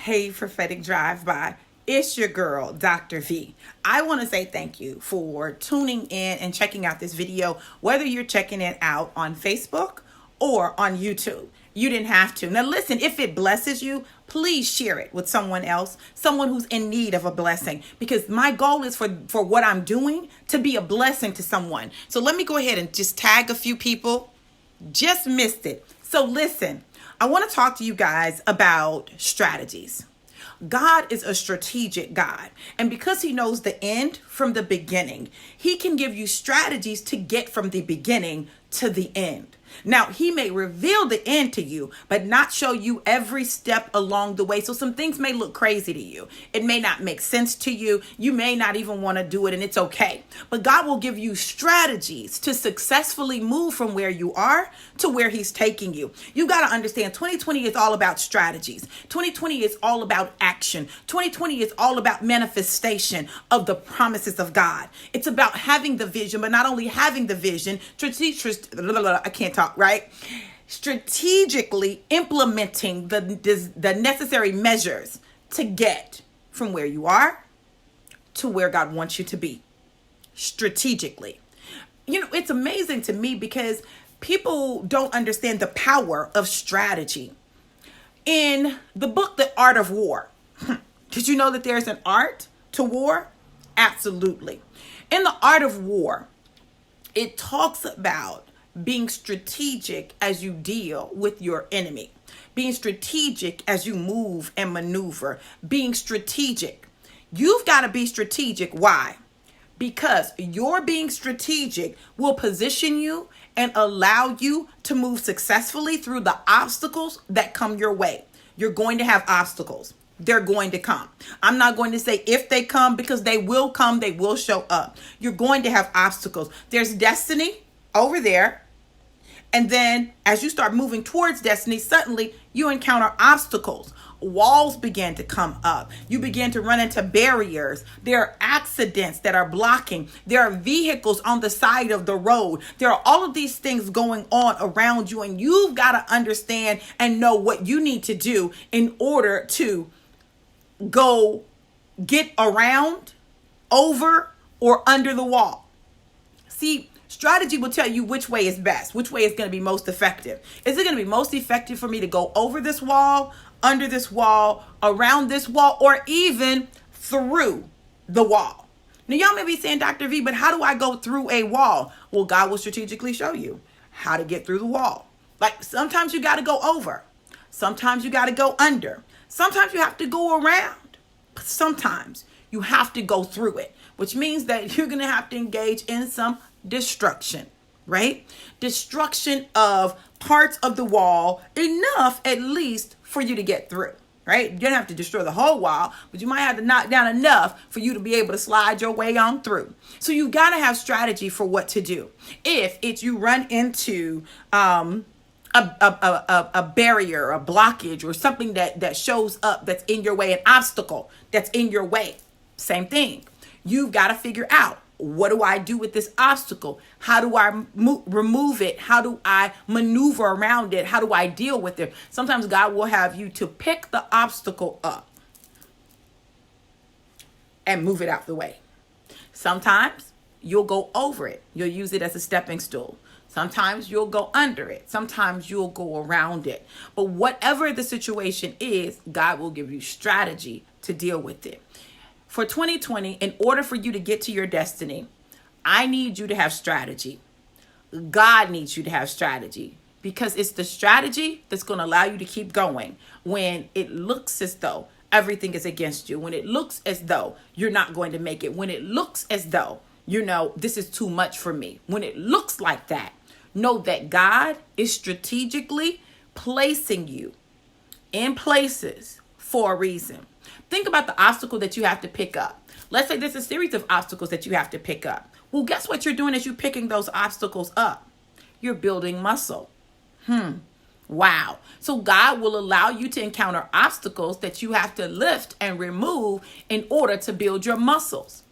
Hey, Prophetic Drive-By. It's your girl, Dr. V. I want to say thank you for tuning in and checking out this video, whether you're checking it out on Facebook or on YouTube. You didn't have to. Now listen, if it blesses you, please share it with someone else, someone who's in need of a blessing, because my goal is for what I'm doing to be a blessing to someone. So let me go ahead and just tag a few people. Just missed it. So listen, I want to talk to you guys about strategies. God is a strategic God. And because he knows the end from the beginning, he can give you strategies to get from the beginning to the end. Now, he may reveal the end to you, but not show you every step along the way. So some things may look crazy to you. It may not make sense to you. You may not even want to do it, and it's okay. But God will give you strategies to successfully move from where you are to where he's taking you. You got to understand 2020 is all about strategies. 2020 is all about action. 2020 is all about manifestation of the promises of God. It's about having the vision, but not only having the vision, I can't talk, right? Strategically implementing the necessary measures to get from where you are to where God wants you to be strategically. You know, it's amazing to me because people don't understand the power of strategy. In the book, The Art of War, did you know that there's an art to war? Absolutely. In The Art of War, it talks about being strategic as you deal with your enemy, being strategic as you move and maneuver, being strategic. You've got to be strategic. Why? Because your being strategic will position you and allow you to move successfully through the obstacles that come your way. You're going to have obstacles. They're going to come. I'm not going to say if they come, because they will come. They will show up. You're going to have obstacles. There's destiny over there. And then as you start moving towards destiny, suddenly you encounter obstacles. Walls begin to come up. You begin to run into barriers. There are accidents that are blocking. There are vehicles on the side of the road. There are all of these things going on around you. And you've got to understand and know what you need to do in order to go get around, over, or under the wall. See, strategy will tell you which way is best, which way is going to be most effective. Is it going to be most effective for me to go over this wall, under this wall, around this wall, or even through the wall? Now, y'all may be saying, Dr. V, but how do I go through a wall? Well, God will strategically show you how to get through the wall. Like sometimes you got to go over. Sometimes you got to go under. Sometimes you have to go around. But sometimes you have to go through it, which means that you're going to have to engage in some destruction, right? Destruction of parts of the wall, enough at least for you to get through, right? You don't have to destroy the whole wall, but you might have to knock down enough for you to be able to slide your way on through. So you got to have strategy for what to do. If it's you run into a barrier, a blockage, or something that shows up that's in your way, an obstacle that's in your way, same thing. You've got to figure out, what do I do with this obstacle? How do I remove it? How do I maneuver around it? How do I deal with it? Sometimes God will have you to pick the obstacle up and move it out the way. Sometimes you'll go over it. You'll use it as a stepping stool. Sometimes you'll go under it. Sometimes you'll go around it. But whatever the situation is, God will give you strategy to deal with it. For 2020, in order for you to get to your destiny, I need you to have strategy. God needs you to have strategy, because it's the strategy that's going to allow you to keep going when it looks as though everything is against you, when it looks as though you're not going to make it, when it looks as though, this is too much for me. When it looks like that, know that God is strategically placing you in places for a reason. Think about the obstacle that you have to pick up. Let's say there's a series of obstacles that you have to pick up. Well, guess what you're doing as you're picking those obstacles up? You're building muscle. Wow. So God will allow you to encounter obstacles that you have to lift and remove in order to build your muscles.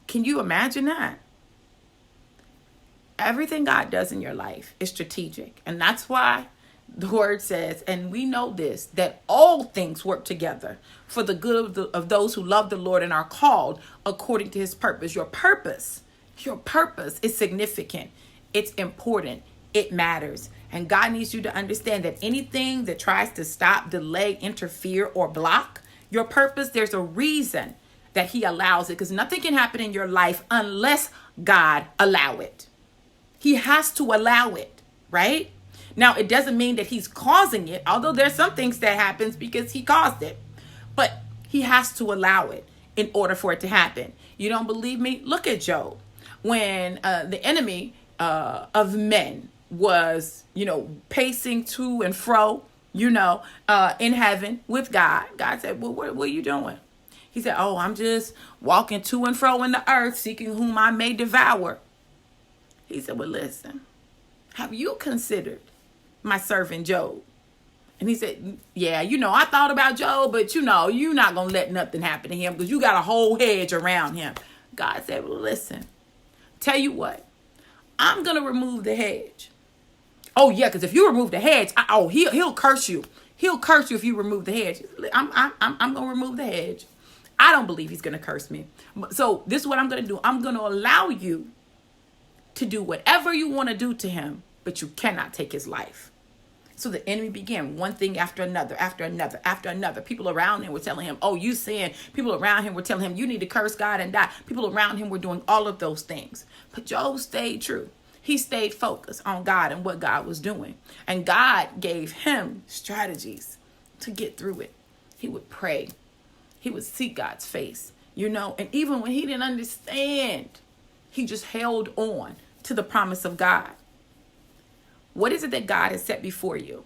Can you imagine that? Everything God does in your life is strategic. And that's why The word says, and we know this, that all things work together for the good of those who love the Lord and are called according to his purpose. Your purpose is significant. It's important. It matters. And God needs you to understand that anything that tries to stop, delay, interfere, or block your purpose, there's a reason that he allows it, because nothing can happen in your life unless God allow it. He has to allow it, right? Now, it doesn't mean that he's causing it, although there's some things that happens because he caused it. But he has to allow it in order for it to happen. You don't believe me? Look at Job. When the enemy of men was, pacing to and fro, in heaven with God, God said, well, what are you doing? He said, oh, I'm just walking to and fro in the earth, seeking whom I may devour. He said, well, listen, have you considered my servant Job? And he said, yeah, I thought about Job, but you're not going to let nothing happen to him because you got a whole hedge around him. God said, well, listen, tell you what, I'm going to remove the hedge. Oh, yeah, because if you remove the hedge, he'll curse you. He'll curse you if you remove the hedge. I'm going to remove the hedge. I don't believe he's going to curse me. So this is what I'm going to do. I'm going to allow you to do whatever you want to do to him, but you cannot take his life. So the enemy began one thing after another, after another, after another. People around him were telling him, oh, you sin. People around him were telling him, you need to curse God and die. People around him were doing all of those things. But Job stayed true. He stayed focused on God and what God was doing. And God gave him strategies to get through it. He would pray. He would seek God's face, and even when he didn't understand, he just held on to the promise of God. What is it that God has set before you?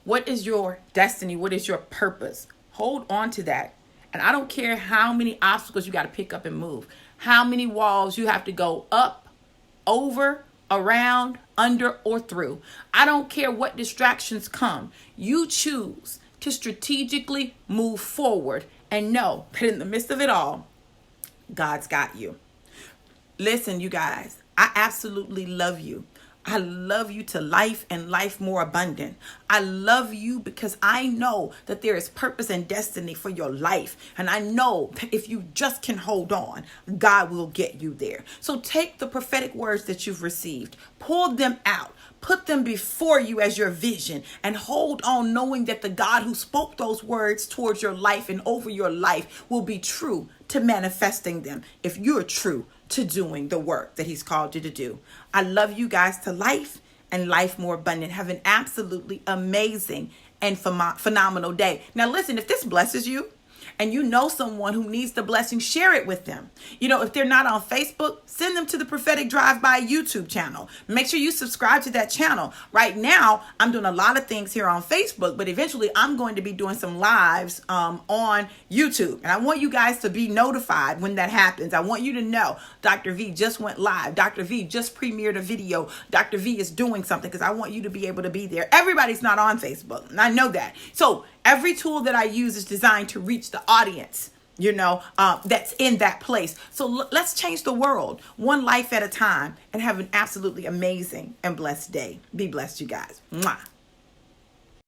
What is your destiny? What is your purpose? Hold on to that. And I don't care how many obstacles you got to pick up and move, how many walls you have to go up, over, around, under, or through. I don't care what distractions come. You choose to strategically move forward and know that in the midst of it all, God's got you. Listen, you guys, I absolutely love you. I love you to life and life more abundant. I love you because I know that there is purpose and destiny for your life. And I know that if you just can hold on, God will get you there. So take the prophetic words that you've received, pull them out, put them before you as your vision, and hold on knowing that the God who spoke those words towards your life and over your life will be true to manifesting them if you're true to doing the work that he's called you to do. I love you guys to life and life more abundant. Have an absolutely amazing and phenomenal day. Now listen, if this blesses you and you know someone who needs the blessing, share it with them. If they're not on Facebook, send them to the Prophetic Drive-By YouTube channel. Make sure you subscribe to that channel. Right now, I'm doing a lot of things here on Facebook, but eventually I'm going to be doing some lives on YouTube. And I want you guys to be notified when that happens. I want you to know Dr. V just went live. Dr. V just premiered a video. Dr. V is doing something, because I want you to be able to be there. Everybody's not on Facebook, and I know that. So every tool that I use is designed to reach the audience, that's in that place. So let's change the world one life at a time and have an absolutely amazing and blessed day. Be blessed, you guys. Mwah.